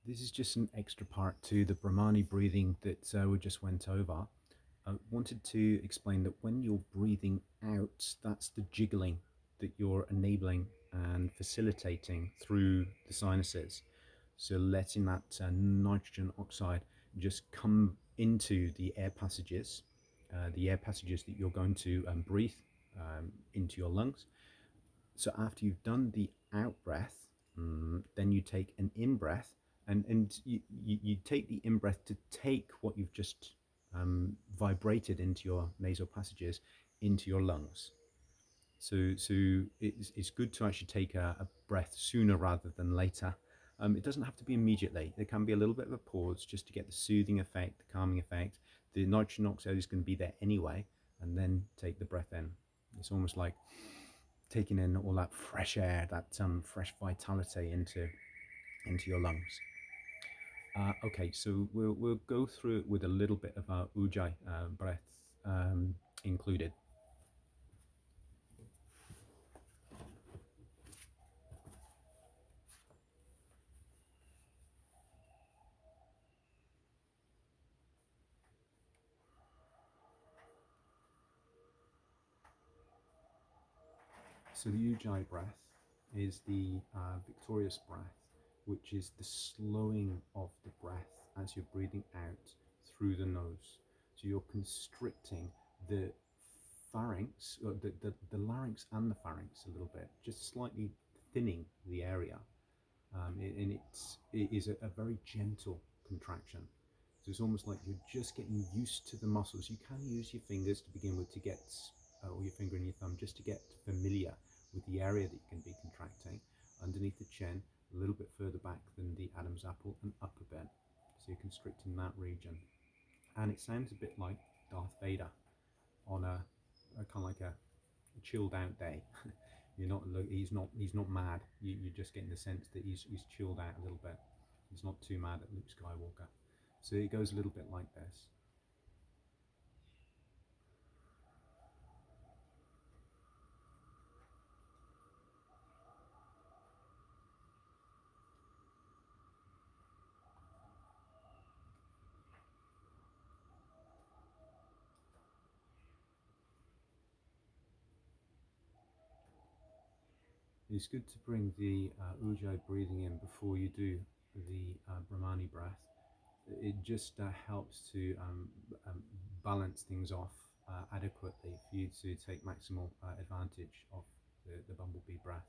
This is just an extra part to the Brahmani breathing that we just went over. I wanted to explain that when you're breathing out, that's the jiggling that you're enabling and facilitating through the sinuses. So letting that nitrogen oxide just come into the air passages that you're going to breathe into your lungs. So after you've done the out breath, then you take an in breath, and you take the in breath to take what you've just vibrated into your nasal passages into your lungs. So it's good to actually take a breath sooner rather than later. It doesn't have to be immediately. There can be a little bit of a pause just to get the soothing effect, the calming effect. The nitrogen oxide is going to be there anyway, and then take the breath in. It's almost like taking in all that fresh air, that fresh vitality into your lungs. Okay, so we'll go through it with a little bit of ujjayi breath included. So the ujjayi breath is the victorious breath, which is the slowing of the breath as you're breathing out through the nose. So you're constricting the pharynx, or the larynx and the pharynx a little bit, just slightly thinning the area. And it is a very gentle contraction. So it's almost like you're just getting used to the muscles. You can use your fingers to begin with to get, or your finger and your thumb, just to get familiar with the area that you can be contracting underneath the chin, a little bit further back than the Adam's apple, and up a bit. So you're constricting that region. And it sounds a bit like Darth Vader on a kind of like a chilled out day. You're not. He's not. He's not mad. You're just getting the sense that he's chilled out a little bit. He's not too mad at Luke Skywalker. So it goes a little bit like this. It's good to bring the ujjayi breathing in before you do the Brahmani breath. It just helps to balance things off adequately for you to take maximal advantage of the bumblebee breath.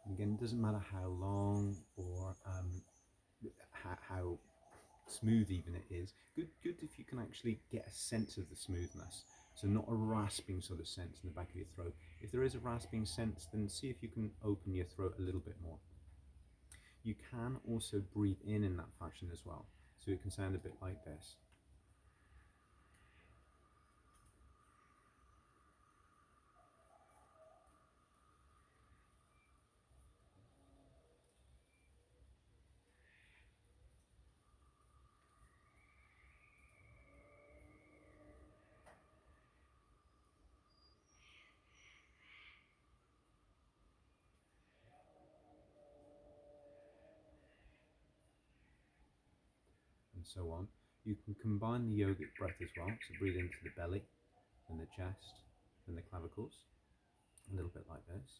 And again, it doesn't matter how long or how smooth even it is. Good if you can actually get a sense of the smoothness. So not a rasping sort of sense in the back of your throat. If there is a rasping sense, then see if you can open your throat a little bit more. You can also breathe in that fashion as well. So it can sound a bit like this. And so on. You can combine the yogic breath as well, so breathe into the belly, and the chest, and the clavicles, a little bit like this.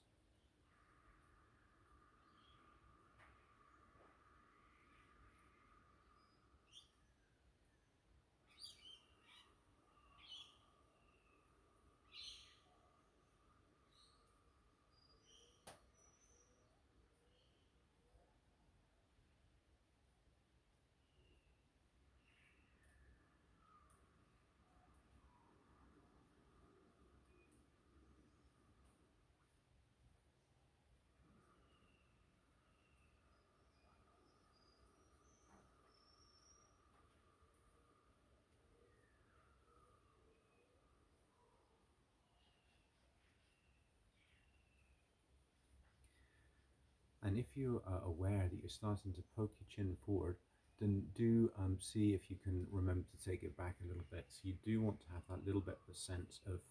And if you're aware that you're starting to poke your chin forward, then do see if you can remember to take it back a little bit. So you do want to have that little bit of a sense of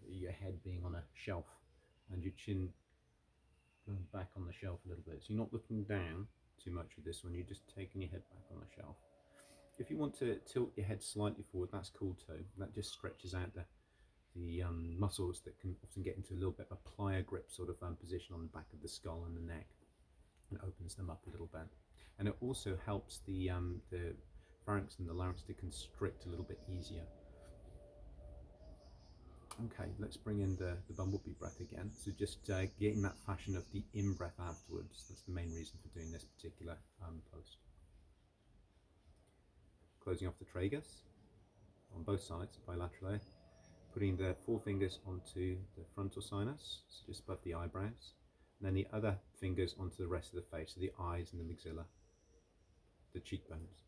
your head being on a shelf and your chin going back on the shelf a little bit. So you're not looking down too much with this one, you're just taking your head back on the shelf. If you want to tilt your head slightly forward, that's cool too. That just stretches out the muscles that can often get into a little bit of a plier grip sort of position on the back of the skull and the neck, and opens them up a little bit. And it also helps the pharynx and the larynx to constrict a little bit easier. Okay, let's bring in the bumblebee breath again. So just getting that fashion of the in-breath afterwards. That's the main reason for doing this particular post. Closing off the tragus on both sides bilaterally. Putting the forefingers onto the frontal sinus, so just above the eyebrows, and then the other fingers onto the rest of the face, so the eyes and the maxilla, the cheekbones.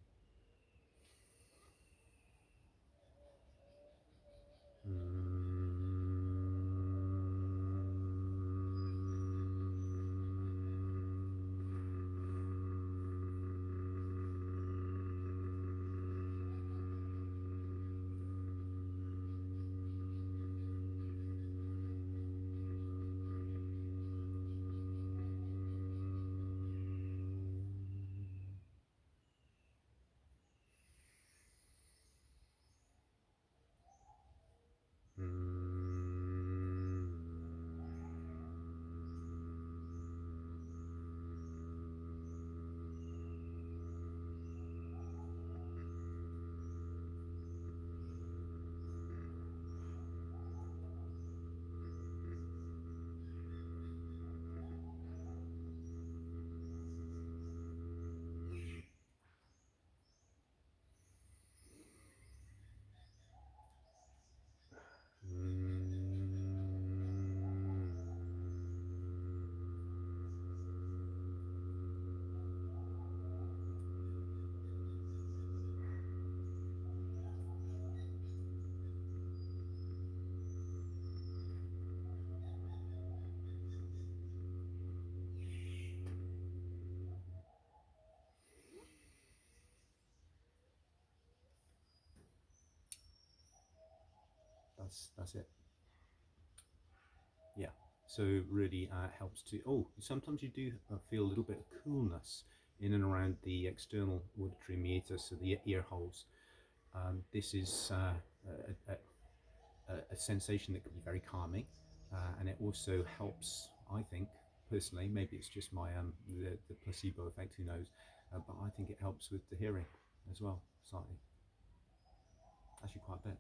That's it. Yeah. So really helps to. Oh, sometimes you do feel a little bit of coolness in and around the external auditory meatus, so the ear holes. This is a sensation that can be very calming, and it also helps, I think, personally, maybe it's just my the placebo effect, who knows, but I think it helps with the hearing as well, slightly, actually quite a bit.